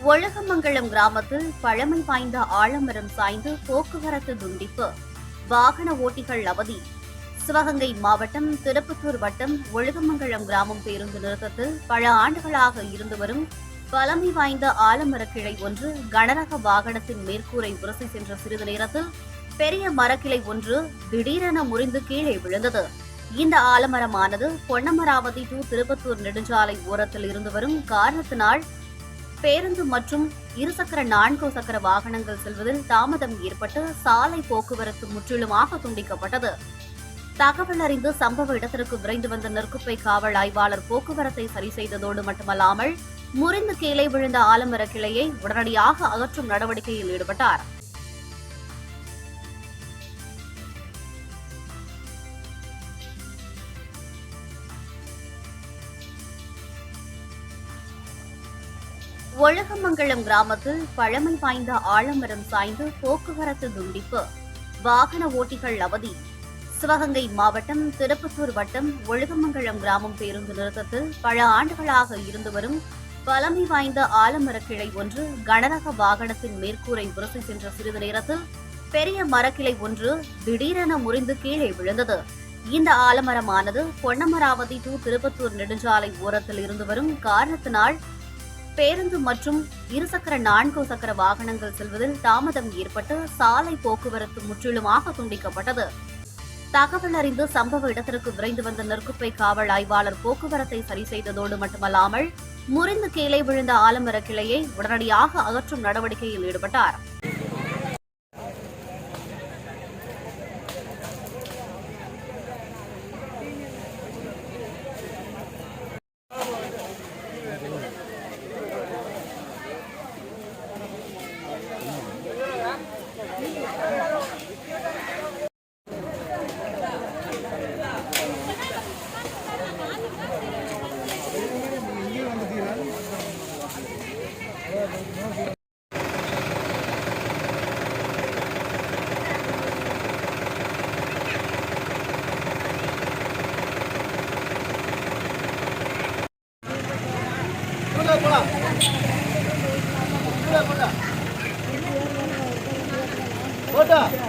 ஒழுகமங்கலம் கிராமத்தில் பழமை வாய்ந்த ஆலமரம் சாய்ந்து போக்குவரத்து துண்டிப்பு, வாகன ஓட்டிகள் அவதி. சிவகங்கை மாவட்டம் திருப்பத்தூர் வட்டம் ஒழுகமங்கலம் கிராமம் பேருந்து நிறுத்தத்தில் பல ஆண்டுகளாக இருந்து வரும் பழமை வாய்ந்த ஆலமரக்கிளை ஒன்று கனரக வாகனத்தின் மேற்கூரை உரசி சென்ற சிறிது நேரத்தில் பெரிய மரக்கிளை ஒன்று திடீரென முறிந்து கீழே விழுந்தது. இந்த ஆலமரமானது பொன்னமராவதி டு திருப்பத்தூர் நெடுஞ்சாலை ஓரத்தில் இருந்து வரும் காரணத்தினால் பேருந்து மற்றும் இருசக்கர 4 சக்கர வாகனங்கள் செல்வதில் தாமதம் ஏற்பட்டு சாலை போக்குவரத்து முற்றிலுமாக துண்டிக்கப்பட்டது. தகவல் அறிந்து சம்பவ இடத்திற்கு விரைந்து வந்த நெற்குப்பை காவல் ஆய்வாளர் போக்குவரத்தை சரி செய்ததோடு மட்டுமல்லாமல் முறிந்து கீழே விழுந்த ஆலமர கிளையை உடனடியாக அகற்றும் நடவடிக்கையில் ஈடுபட்டார். ஒழுகமங்கலம் கிராமத்தில் பழமை வாய்ந்த ஆலமரம் சாய்ந்து போக்குவரத்து துண்டிப்பு, வாகன ஓட்டிகள் அவதி. சிவகங்கை மாவட்டம் திருப்பத்தூர் வட்டம் ஒழுகமங்கலம் கிராமம் பேருந்து நிறுத்தத்தில் பல ஆண்டுகளாக இருந்து வரும் பழமை வாய்ந்த ஆலமரக்கிளை ஒன்று கனரக வாகனத்தின் மேற்கூரை உரசி சென்ற சிறிது நேரத்தில் பெரிய மரக்கிளை ஒன்று திடீரென முறிந்து கீழே விழுந்தது. இந்த ஆலமரமானது பொன்னமராவதி டு திருப்பத்தூர் நெடுஞ்சாலை ஓரத்தில் இருந்து வரும் காரணத்தினால் பேருந்து மற்றும் இருசக்கர 4 சக்கர வாகனங்கள் செல்வதில் தாமதம் ஏற்பட்டு சாலை போக்குவரத்து முற்றிலுமாக துண்டிக்கப்பட்டது. தகவல் அறிந்து சம்பவ இடத்திற்கு விரைந்து வந்த நெற்குப்பை காவல் ஆய்வாளர் போக்குவரத்தை சரி செய்ததோடு மட்டுமல்லாமல் முறிந்து கீழே விழுந்த ஆலமர கிளையை உடனடியாக அகற்றும் நடவடிக்கையில் ஈடுபட்டார். போட்டா